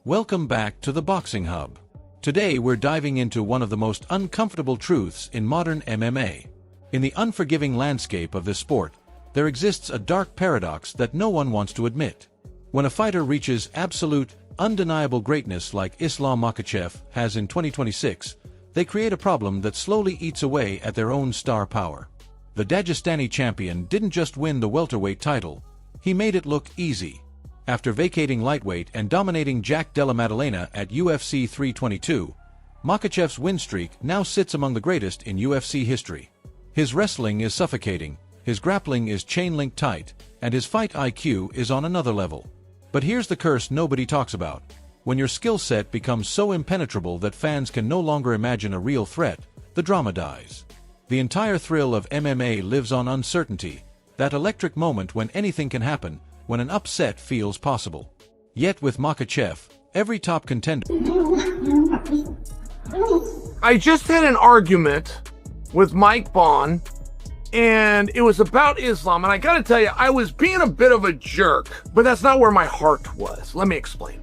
Welcome back to the Boxing Hub. Today we're diving into one of the most uncomfortable truths in modern MMA. In the unforgiving landscape of this sport, there exists a dark paradox that no one wants to admit. When a fighter reaches absolute, undeniable greatness like Islam Makhachev has in 2026, they create a problem that slowly eats away at their own star power. The Dagestani champion didn't just win the welterweight title, he made it look easy. After vacating lightweight and dominating Jack Della Maddalena at UFC 322, Makhachev's win streak now sits among the greatest in UFC history. His wrestling is suffocating, his grappling is chain-link tight, and his fight IQ is on another level. But here's the curse nobody talks about. When your skill set becomes so impenetrable that fans can no longer imagine a real threat, the drama dies. The entire thrill of MMA lives on uncertainty, that electric moment when anything can happen, when an upset feels possible. Yet with Makhachev, every top contender... I just had an argument with Mike Bond, and it was about Islam, and I gotta tell you, I was being a bit of a jerk, but that's not where my heart was. Let me explain.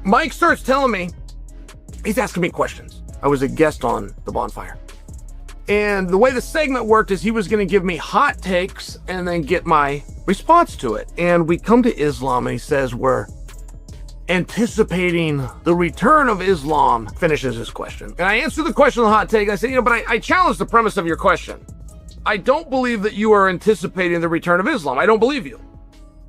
Mike starts telling me, he's asking me questions. I was a guest on The Bonfire. And the way the segment worked is he was going to give me hot takes and then get my response to it. And we come to Islam and he says, we're anticipating the return of Islam, finishes his question. And I answered the question on the hot take. I said, but I challenge the premise of your question. I don't believe that you are anticipating the return of Islam. I don't believe you.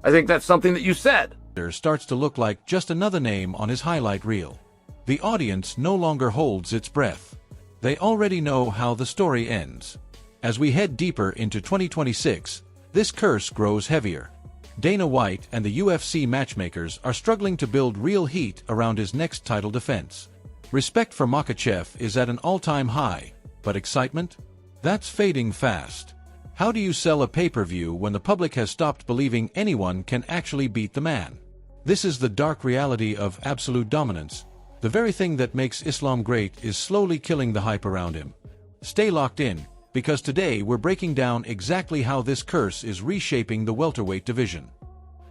I think that's something that you said. Starts to look like just another name on his highlight reel. The audience no longer holds its breath. They already know how the story ends. As we head deeper into 2026, this curse grows heavier. Dana White and the UFC matchmakers are struggling to build real heat around his next title defense. Respect for Makhachev is at an all-time high, but excitement? That's fading fast. How do you sell a pay-per-view when the public has stopped believing anyone can actually beat the man? This is the dark reality of absolute dominance. The very thing that makes Islam great is slowly killing the hype around him. Stay locked in, because today we're breaking down exactly how this curse is reshaping the welterweight division.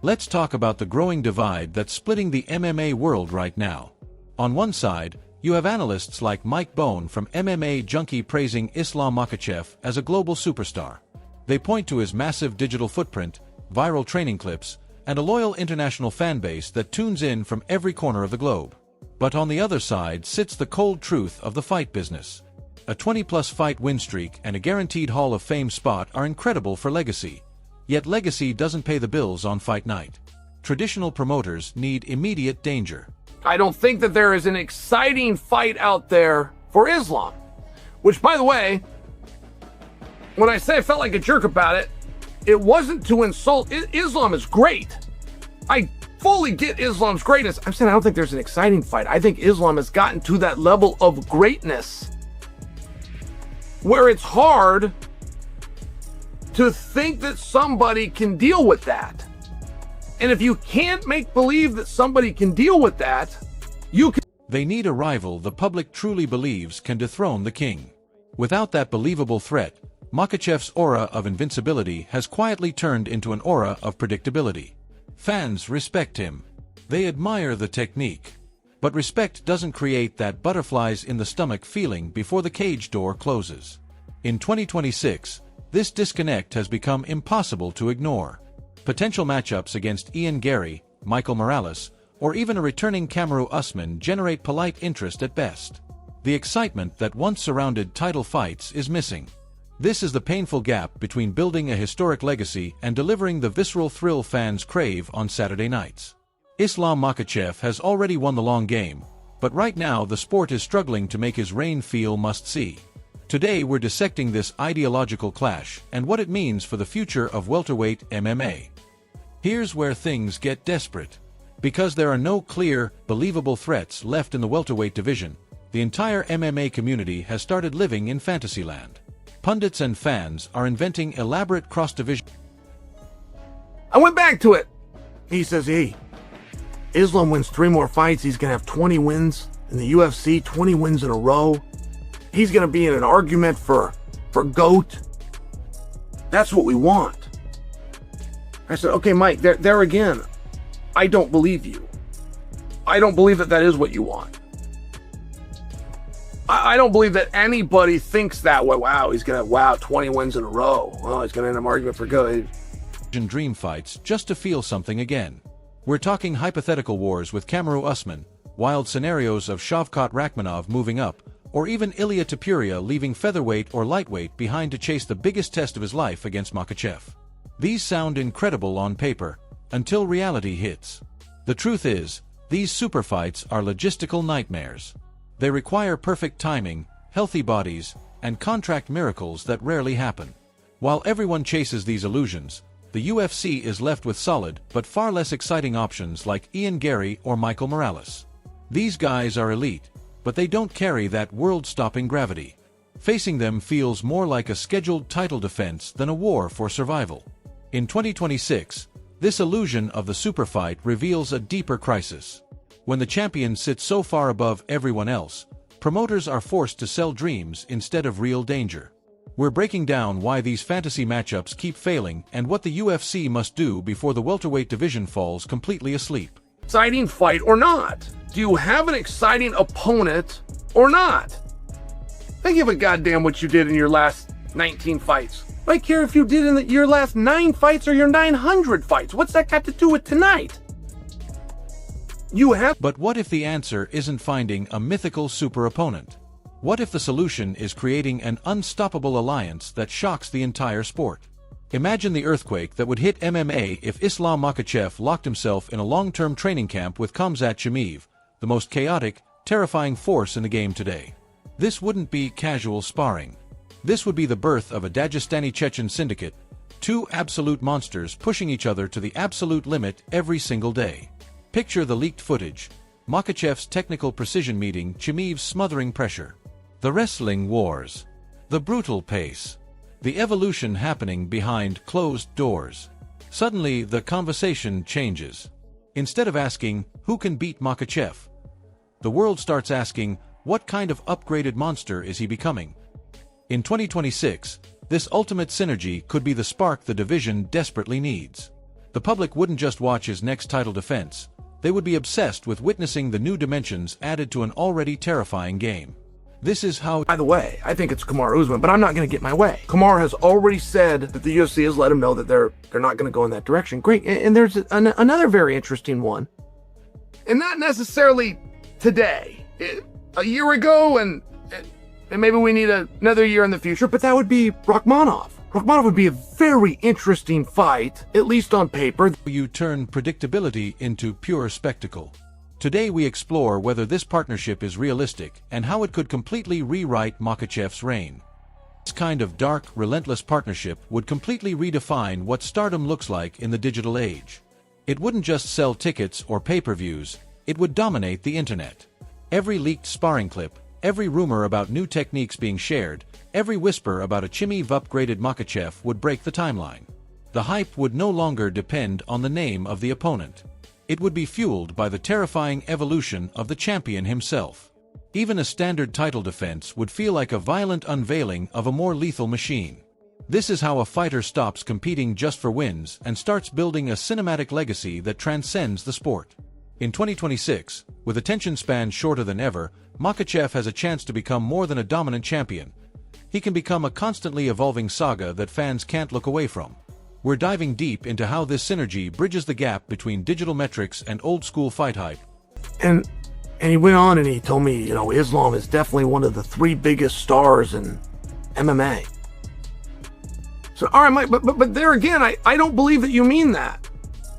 Let's talk about the growing divide that's splitting the MMA world right now. On one side, you have analysts like Mike Bone from MMA Junkie praising Islam Makhachev as a global superstar. They point to his massive digital footprint, viral training clips, and a loyal international fan base that tunes in from every corner of the globe. But on the other side sits the cold truth of the fight business. A 20-plus fight win streak and a guaranteed Hall of Fame spot are incredible for legacy. Yet legacy doesn't pay the bills on fight night. Traditional promoters need immediate danger. I don't think that there is an exciting fight out there for Islam. Which, by the way, when I say I felt like a jerk about it, it wasn't to insult. Islam is great. I fully get Islam's greatness. I'm saying I don't think there's an exciting fight. I think Islam has gotten to that level of greatness where it's hard to think that somebody can deal with that. And if you can't make believe that somebody can deal with that, you can... They need a rival the public truly believes can dethrone the king. Without that believable threat, Makhachev's aura of invincibility has quietly turned into an aura of predictability. Fans respect him. They admire the technique. But respect doesn't create that butterflies in the stomach feeling before the cage door closes. In 2026, this disconnect has become impossible to ignore. Potential matchups against Ian Gary, Michael Morales, or even a returning Kamaru Usman generate polite interest at best. The excitement that once surrounded title fights is missing. This is the painful gap between building a historic legacy and delivering the visceral thrill fans crave on Saturday nights. Islam Makhachev has already won the long game, but right now the sport is struggling to make his reign feel must-see. Today we're dissecting this ideological clash and what it means for the future of welterweight MMA. Here's where things get desperate. Because there are no clear, believable threats left in the welterweight division, the entire MMA community has started living in Fantasyland. Pundits and fans are inventing elaborate cross-division. I went back to it. He says, hey, Islam wins 3 more fights. He's going to have 20 wins in the UFC, 20 wins in a row. He's going to be in an argument for GOAT. That's what we want. I said, okay, Mike, there again, I don't believe you. I don't believe that is what you want. I don't believe that anybody thinks that way. Wow, he's going to, 20 wins in a row. Oh, he's going to end an argument for GOAT. Dream fights just to feel something again. We're talking hypothetical wars with Kamaru Usman, wild scenarios of Shavkat Rakhmonov moving up, or even Ilia Topuria leaving featherweight or lightweight behind to chase the biggest test of his life against Makhachev. These sound incredible on paper, until reality hits. The truth is, these super fights are logistical nightmares. They require perfect timing, healthy bodies, and contract miracles that rarely happen. While everyone chases these illusions, the UFC is left with solid but far less exciting options like Ian Gary or Michael Morales. These guys are elite, but they don't carry that world-stopping gravity. Facing them feels more like a scheduled title defense than a war for survival. In 2026, this illusion of the super fight reveals a deeper crisis. When the champion sits so far above everyone else, promoters are forced to sell dreams instead of real danger. We're breaking down why these fantasy matchups keep failing and what the UFC must do before the welterweight division falls completely asleep. Exciting fight or not? Do you have an exciting opponent or not? I give a goddamn what you did in your last 19 fights. I care if you did in your last 9 fights or your 900 fights. What's that got to do with tonight? But what if the answer isn't finding a mythical super opponent? What if the solution is creating an unstoppable alliance that shocks the entire sport? Imagine the earthquake that would hit MMA if Islam Makhachev locked himself in a long-term training camp with Khamzat Chimaev, the most chaotic, terrifying force in the game today. This wouldn't be casual sparring. This would be the birth of a Dagestani-Chechen syndicate, 2 absolute monsters pushing each other to the absolute limit every single day. Picture the leaked footage, Makhachev's technical precision meeting Chimaev's smothering pressure. The wrestling wars. The brutal pace. The evolution happening behind closed doors. Suddenly, the conversation changes. Instead of asking, who can beat Makhachev? The world starts asking, what kind of upgraded monster is he becoming? In 2026, this ultimate synergy could be the spark the division desperately needs. The public wouldn't just watch his next title defense, they would be obsessed with witnessing the new dimensions added to an already terrifying game. This is how... By the way, I think it's Kamaru Usman, but I'm not going to get my way. Kamaru has already said that the UFC has let him know that they're not going to go in that direction. Great, and there's another very interesting one. And not necessarily today. A year ago, and maybe we need another year in the future, but that would be Rakhmonov. Rakhmonov would be a very interesting fight, at least on paper. You turn predictability into pure spectacle. Today we explore whether this partnership is realistic and how it could completely rewrite Makhachev's reign. This kind of dark, relentless partnership would completely redefine what stardom looks like in the digital age. It wouldn't just sell tickets or pay-per-views, it would dominate the internet. Every leaked sparring clip, every rumor about new techniques being shared, every whisper about a Chimaev upgraded Makhachev would break the timeline. The hype would no longer depend on the name of the opponent. It would be fueled by the terrifying evolution of the champion himself. Even a standard title defense would feel like a violent unveiling of a more lethal machine. This is how a fighter stops competing just for wins and starts building a cinematic legacy that transcends the sport. In 2026, with attention span shorter than ever, Makhachev has a chance to become more than a dominant champion. He can become a constantly evolving saga that fans can't look away from. We're diving deep into how this synergy bridges the gap between digital metrics and old-school fight hype. And he went on and he told me, Islam is definitely one of the 3 biggest stars in MMA. So, all right, Mike, but there again, I don't believe that you mean that.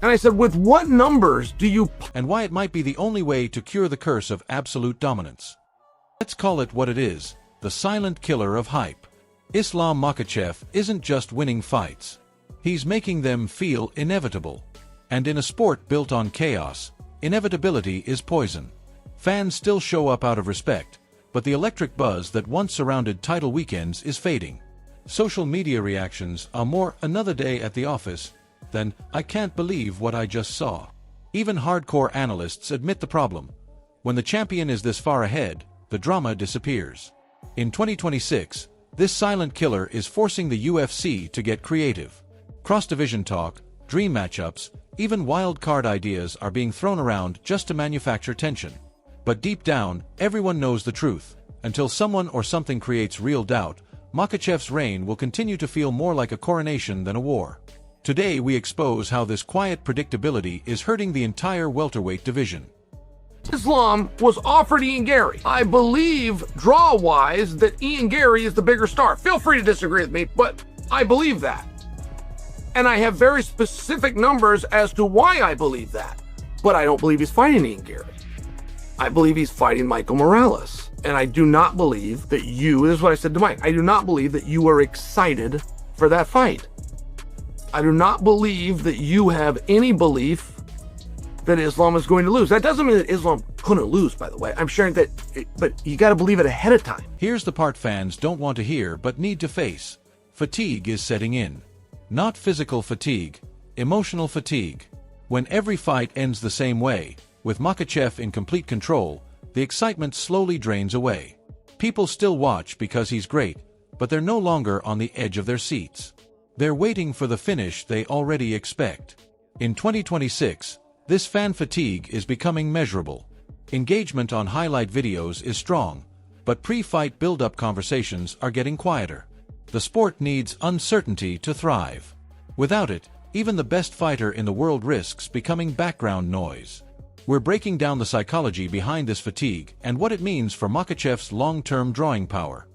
And I said, with what numbers do you... And why it might be the only way to cure the curse of absolute dominance. Let's call it what it is, the silent killer of hype. Islam Makhachev isn't just winning fights. He's making them feel inevitable. And in a sport built on chaos, inevitability is poison. Fans still show up out of respect, but the electric buzz that once surrounded title weekends is fading. Social media reactions are more another day at the office, then "I can't believe what I just saw." Even hardcore analysts admit the problem. When the champion is this far ahead, the drama disappears. In 2026, this silent killer is forcing the UFC to get creative. Cross-division talk, dream matchups, even wild card ideas are being thrown around just to manufacture tension. But deep down, everyone knows the truth. Until someone or something creates real doubt, Makhachev's reign will continue to feel more like a coronation than a war. Today we expose how this quiet predictability is hurting the entire welterweight division. Islam was offered Ian Gary. I believe, draw-wise, that Ian Gary is the bigger star. Feel free to disagree with me, but I believe that. And I have very specific numbers as to why I believe that. But I don't believe he's fighting Ian Gary. I believe he's fighting Michael Morales. And I do not believe that this is what I said to Mike, I do not believe that you are excited for that fight. I do not believe that you have any belief that Islam is going to lose. That doesn't mean that Islam couldn't lose, by the way. I'm sharing that, but you got to believe it ahead of time. Here's the part fans don't want to hear but need to face. Fatigue is setting in. Not physical fatigue, emotional fatigue. When every fight ends the same way, with Makhachev in complete control, the excitement slowly drains away. People still watch because he's great, but they're no longer on the edge of their seats. They're waiting for the finish they already expect. In 2026, this fan fatigue is becoming measurable. Engagement on highlight videos is strong, but pre-fight build-up conversations are getting quieter. The sport needs uncertainty to thrive. Without it, even the best fighter in the world risks becoming background noise. We're breaking down the psychology behind this fatigue and what it means for Makhachev's long-term drawing power.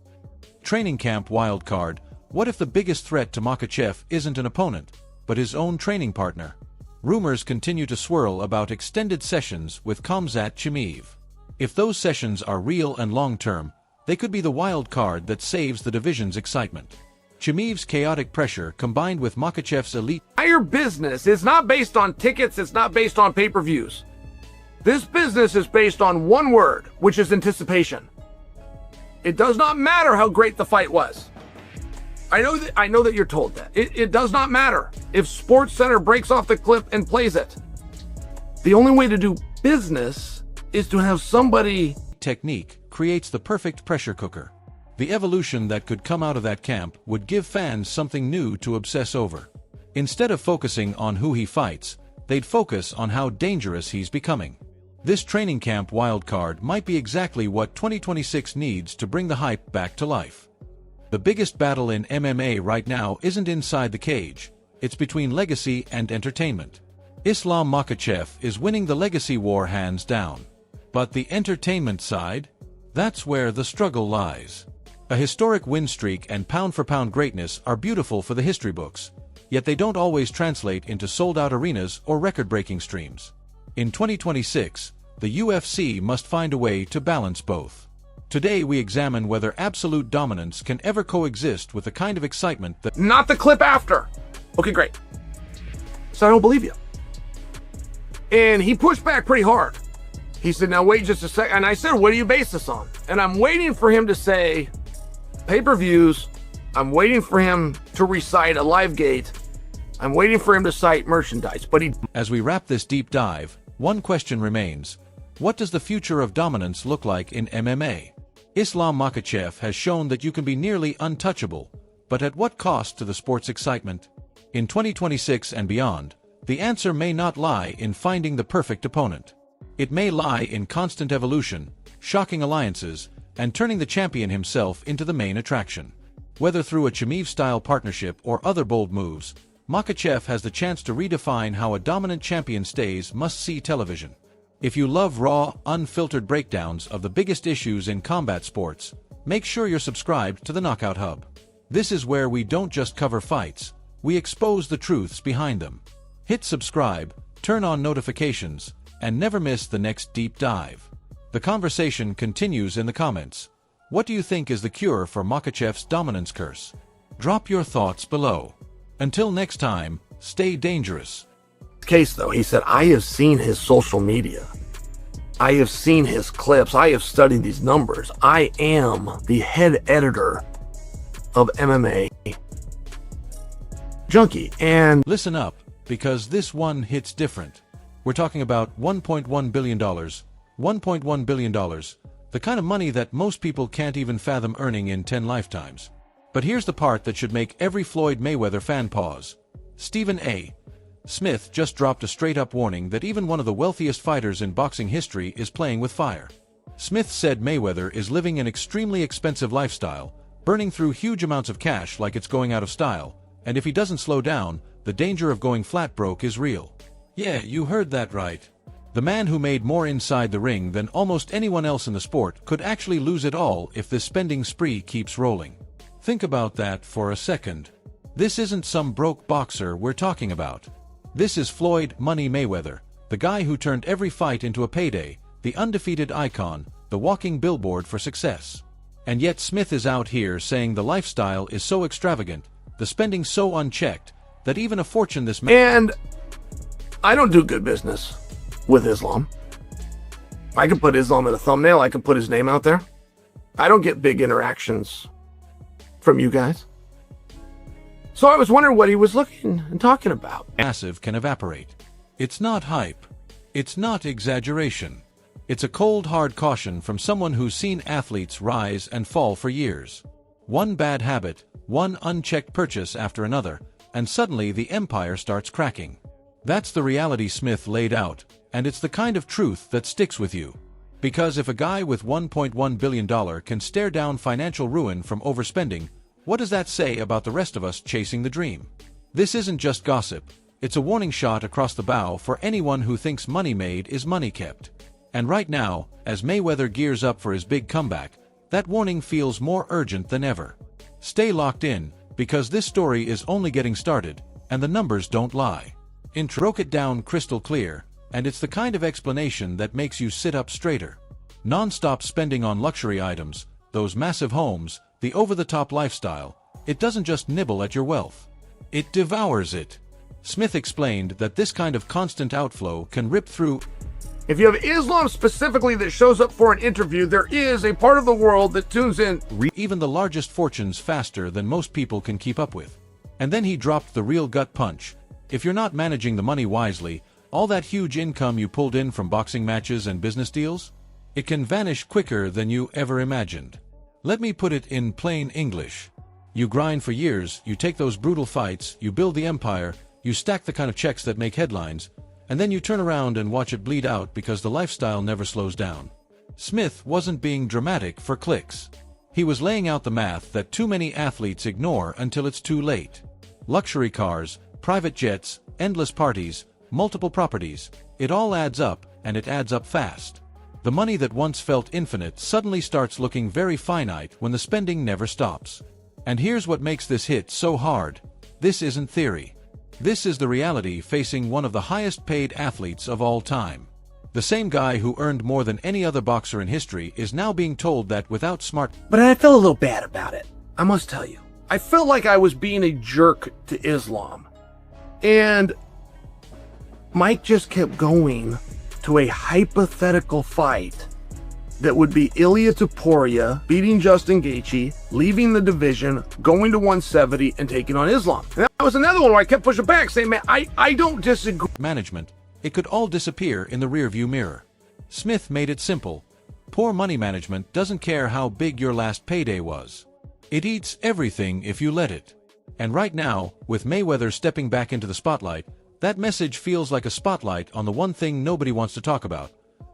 Training camp wildcard: what if the biggest threat to Makhachev isn't an opponent, but his own training partner? Rumors continue to swirl about extended sessions with Khamzat Chimaev. If those sessions are real and long-term, they could be the wild card that saves the division's excitement. Chimaev's chaotic pressure combined with Makhachev's elite Entire business is not based on tickets, it's not based on pay-per-views. This business is based on one word, which is anticipation. It does not matter how great the fight was. I know that you're told that. It does not matter if SportsCenter breaks off the clip and plays it. The only way to do business is to have somebody. Technique creates the perfect pressure cooker. The evolution that could come out of that camp would give fans something new to obsess over. Instead of focusing on who he fights, they'd focus on how dangerous he's becoming. This training camp wildcard might be exactly what 2026 needs to bring the hype back to life. The biggest battle in MMA right now isn't inside the cage, it's between legacy and entertainment. Islam Makhachev is winning the legacy war hands down. But the entertainment side? That's where the struggle lies. A historic win streak and pound-for-pound greatness are beautiful for the history books, yet they don't always translate into sold-out arenas or record-breaking streams. In 2026, the UFC must find a way to balance both. Today we examine whether absolute dominance can ever coexist with the kind of excitement that— Not the clip after. Okay, great. So I don't believe you. And he pushed back pretty hard. He said, now wait just a second. And I said, what do you base this on? And I'm waiting for him to say pay-per-views. I'm waiting for him to recite a live gate. I'm waiting for him to cite merchandise. But he— As we wrap this deep dive, one question remains. What does the future of dominance look like in MMA? Islam Makhachev has shown that you can be nearly untouchable, but at what cost to the sport's excitement? In 2026 and beyond, the answer may not lie in finding the perfect opponent. It may lie in constant evolution, shocking alliances, and turning the champion himself into the main attraction. Whether through a Chimaev-style partnership or other bold moves, Makhachev has the chance to redefine how a dominant champion stays must-see television. If you love raw, unfiltered breakdowns of the biggest issues in combat sports, make sure you're subscribed to the Knockout Hub. This is where we don't just cover fights, we expose the truths behind them. Hit subscribe, turn on notifications, and never miss the next deep dive. The conversation continues in the comments. What do you think is the cure for Makhachev's dominance curse? Drop your thoughts below. Until next time, stay dangerous. Case though, he said, I have seen his social media. I have seen his clips. I have studied these numbers. I am the head editor of MMA Junkie. And listen up, because this one hits different. We're talking about $1.1 billion. $1.1 billion. The kind of money that most people can't even fathom earning in 10 lifetimes. But here's the part that should make every Floyd Mayweather fan pause. Stephen A. Smith just dropped a straight-up warning that even one of the wealthiest fighters in boxing history is playing with fire. Smith said Mayweather is living an extremely expensive lifestyle, burning through huge amounts of cash like it's going out of style, and if he doesn't slow down, the danger of going flat broke is real. Yeah, you heard that right. The man who made more inside the ring than almost anyone else in the sport could actually lose it all if this spending spree keeps rolling. Think about that for a second. This isn't some broke boxer we're talking about. This is Floyd "Money" Mayweather, the guy who turned every fight into a payday, the undefeated icon, the walking billboard for success. And yet Smith is out here saying the lifestyle is so extravagant, the spending so unchecked, that even a fortune this man— And I don't do good business with Islam. I can put Islam in a thumbnail. I can put his name out there. I don't get big interactions from you guys. So I was wondering what he was looking and talking about. Massive can evaporate. It's not hype. It's not exaggeration. It's a cold, hard caution from someone who's seen athletes rise and fall for years. One bad habit, one unchecked purchase after another, and suddenly the empire starts cracking. That's the reality Smith laid out, and it's the kind of truth that sticks with you. Because if a guy with $1.1 billion can stare down financial ruin from overspending, what does that say about the rest of us chasing the dream? This isn't just gossip. It's a warning shot across the bow for anyone who thinks money made is money kept. And right now, as Mayweather gears up for his big comeback, that warning feels more urgent than ever. Stay locked in, because this story is only getting started, and the numbers don't lie. Broke it down crystal clear, and it's the kind of explanation that makes you sit up straighter. Non-stop spending on luxury items, those massive homes, the over-the-top lifestyle, it doesn't just nibble at your wealth. It devours it. Smith explained that this kind of constant outflow can rip through. If you have Islam specifically that shows up for an interview, there is a part of the world that tunes in even the largest fortunes faster than most people can keep up with. And then he dropped the real gut punch. If you're not managing the money wisely, all that huge income you pulled in from boxing matches and business deals, it can vanish quicker than you ever imagined. Let me put it in plain English. You grind for years, you take those brutal fights, you build the empire, you stack the kind of checks that make headlines, and then you turn around and watch it bleed out because the lifestyle never slows down. Smith wasn't being dramatic for clicks. He was laying out the math that too many athletes ignore until it's too late. Luxury cars, private jets, endless parties, multiple properties, it all adds up, and it adds up fast. The money that once felt infinite suddenly starts looking very finite when the spending never stops. And here's what makes this hit so hard. This isn't theory. This is the reality facing one of the highest-paid athletes of all time. The same guy who earned more than any other boxer in history is now being told that without smart— But I felt a little bad about it, I must tell you. I felt like I was being a jerk to Islam. And Mike just kept going to a hypothetical fight that would be Ilia Topuria beating Justin Gaethje, leaving the division, going to 170, and taking on Islam. And that was another one where I kept pushing back, saying, man, I don't disagree. Management, it could all disappear in the rearview mirror. Smith made it simple. Poor money management doesn't care how big your last payday was. It eats everything if you let it. And right now, with Mayweather stepping back into the spotlight, that message feels like a spotlight on the one thing nobody wants to talk about.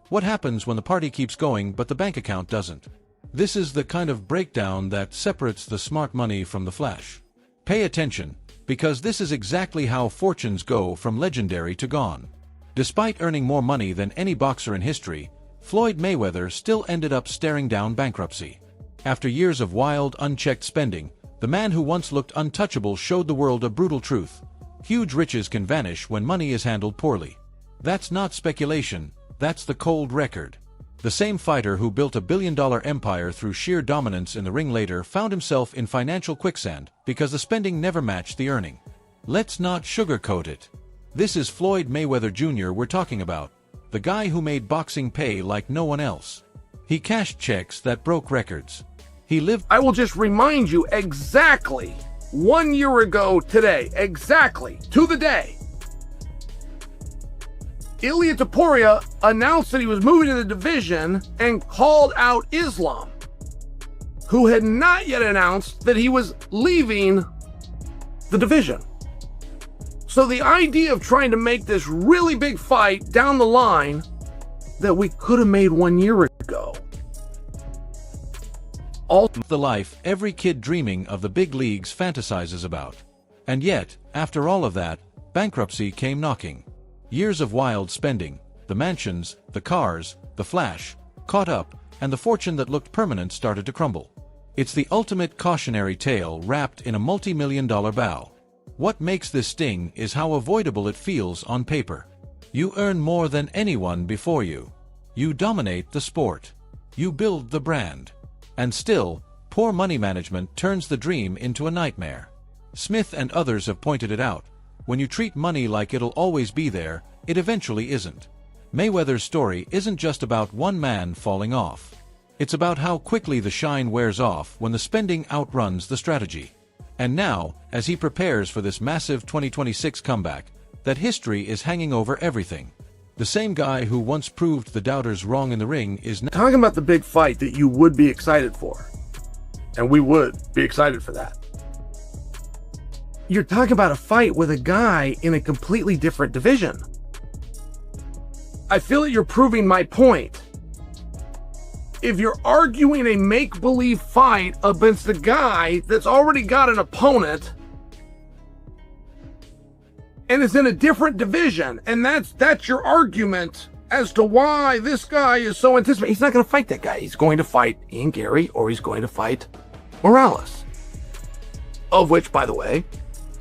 What happens when the party keeps going but the bank account doesn't? This is the kind of breakdown that separates the smart money from the flash. Pay attention, because this is exactly how fortunes go from legendary to gone. Despite earning more money than any boxer in history, Floyd Mayweather still ended up staring down bankruptcy. After years of wild, unchecked spending, the man who once looked untouchable showed the world a brutal truth. Huge riches can vanish when money is handled poorly. That's not speculation, that's the cold record. The same fighter who built a billion-dollar empire through sheer dominance in the ring later found himself in financial quicksand because the spending never matched the earning. Let's not sugarcoat it. This is Floyd Mayweather Jr. we're talking about, the guy who made boxing pay like no one else. He cashed checks that broke records. He lived— I will just remind you exactly 1 year ago today, exactly to the day, Ilia Topuria announced that he was moving to the division and called out Islam, who had not yet announced that he was leaving the division. So the idea of trying to make this really big fight down the line that we could have made 1 year ago. The life every kid dreaming of the big leagues fantasizes about. And yet, after all of that, bankruptcy came knocking. Years of wild spending, the mansions, the cars, the flash, caught up, and the fortune that looked permanent started to crumble. It's the ultimate cautionary tale wrapped in a multi-million-dollar bow. What makes this sting is how avoidable it feels on paper. You earn more than anyone before you. You dominate the sport. You build the brand. And still, poor money management turns the dream into a nightmare. Smith and others have pointed it out. When you treat money like it'll always be there, it eventually isn't. Mayweather's story isn't just about one man falling off. It's about how quickly the shine wears off when the spending outruns the strategy. And now, as he prepares for this massive 2026 comeback, that history is hanging over everything. The same guy who once proved the doubters wrong in the ring is now talking about the big fight that you would be excited for. And we would be excited for that. You're talking about a fight with a guy in a completely different division. I feel that you're proving my point. If you're arguing a make-believe fight against a guy that's already got an opponent and is in a different division, and that's your argument as to why this guy is so anticipated. He's not going to fight that guy. He's going to fight Ian Gary, or he's going to fight Morales. Of which, by the way,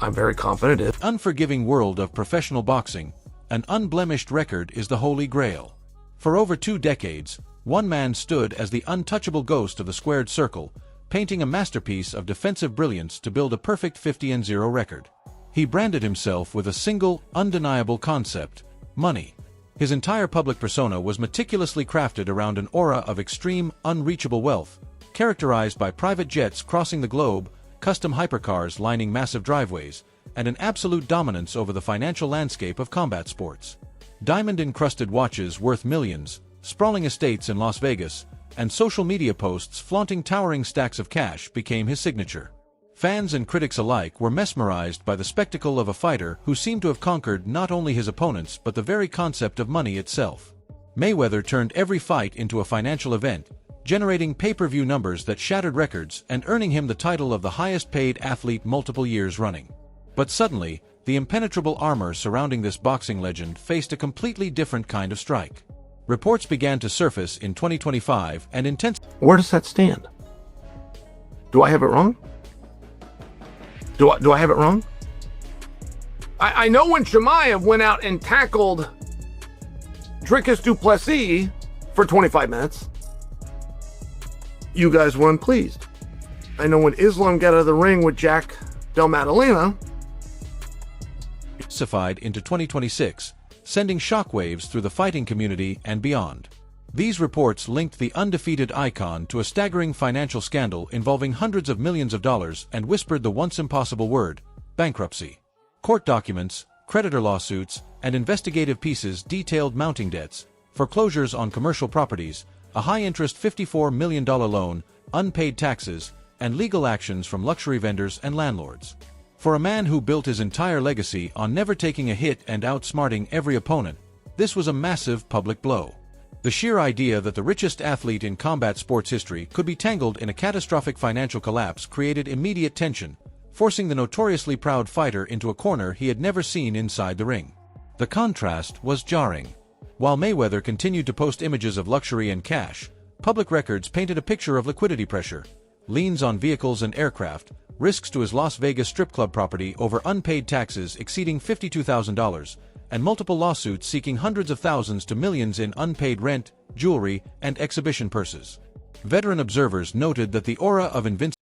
I'm very confident is. Unforgiving world of professional boxing, an unblemished record is the holy grail. For over 2 decades, one man stood as the untouchable ghost of the squared circle, painting a masterpiece of defensive brilliance to build a perfect 50-0 record. He branded himself with a single, undeniable concept: money. His entire public persona was meticulously crafted around an aura of extreme, unreachable wealth, characterized by private jets crossing the globe, custom hypercars lining massive driveways, and an absolute dominance over the financial landscape of combat sports. Diamond-encrusted watches worth millions, sprawling estates in Las Vegas, and social media posts flaunting towering stacks of cash became his signature. Fans and critics alike were mesmerized by the spectacle of a fighter who seemed to have conquered not only his opponents but the very concept of money itself. Mayweather turned every fight into a financial event, generating pay-per-view numbers that shattered records and earning him the title of the highest-paid athlete multiple years running. But suddenly, the impenetrable armor surrounding this boxing legend faced a completely different kind of strike. Reports began to surface in 2025 and intensify. Where does that stand? Do I have it wrong? Do I have it wrong? I know when Chimaev went out and tackled Dricus du Plessis for 25 minutes, you guys were unpleased. I know when Islam got out of the ring with Jack Del Maddalena, into 2026, sending shockwaves through the fighting community and beyond. These reports linked the undefeated icon to a staggering financial scandal involving hundreds of millions of dollars and whispered the once impossible word: bankruptcy. Court documents, creditor lawsuits, and investigative pieces detailed mounting debts, foreclosures on commercial properties, a high-interest $54 million loan, unpaid taxes, and legal actions from luxury vendors and landlords. For a man who built his entire legacy on never taking a hit and outsmarting every opponent, this was a massive public blow. The sheer idea that the richest athlete in combat sports history could be tangled in a catastrophic financial collapse created immediate tension, forcing the notoriously proud fighter into a corner he had never seen inside the ring. The contrast was jarring. While Mayweather continued to post images of luxury and cash, public records painted a picture of liquidity pressure, liens on vehicles and aircraft, risks to his Las Vegas strip club property over unpaid taxes exceeding $52,000, and multiple lawsuits seeking hundreds of thousands to millions in unpaid rent, jewelry, and exhibition purses. Veteran observers noted that the aura of invincibility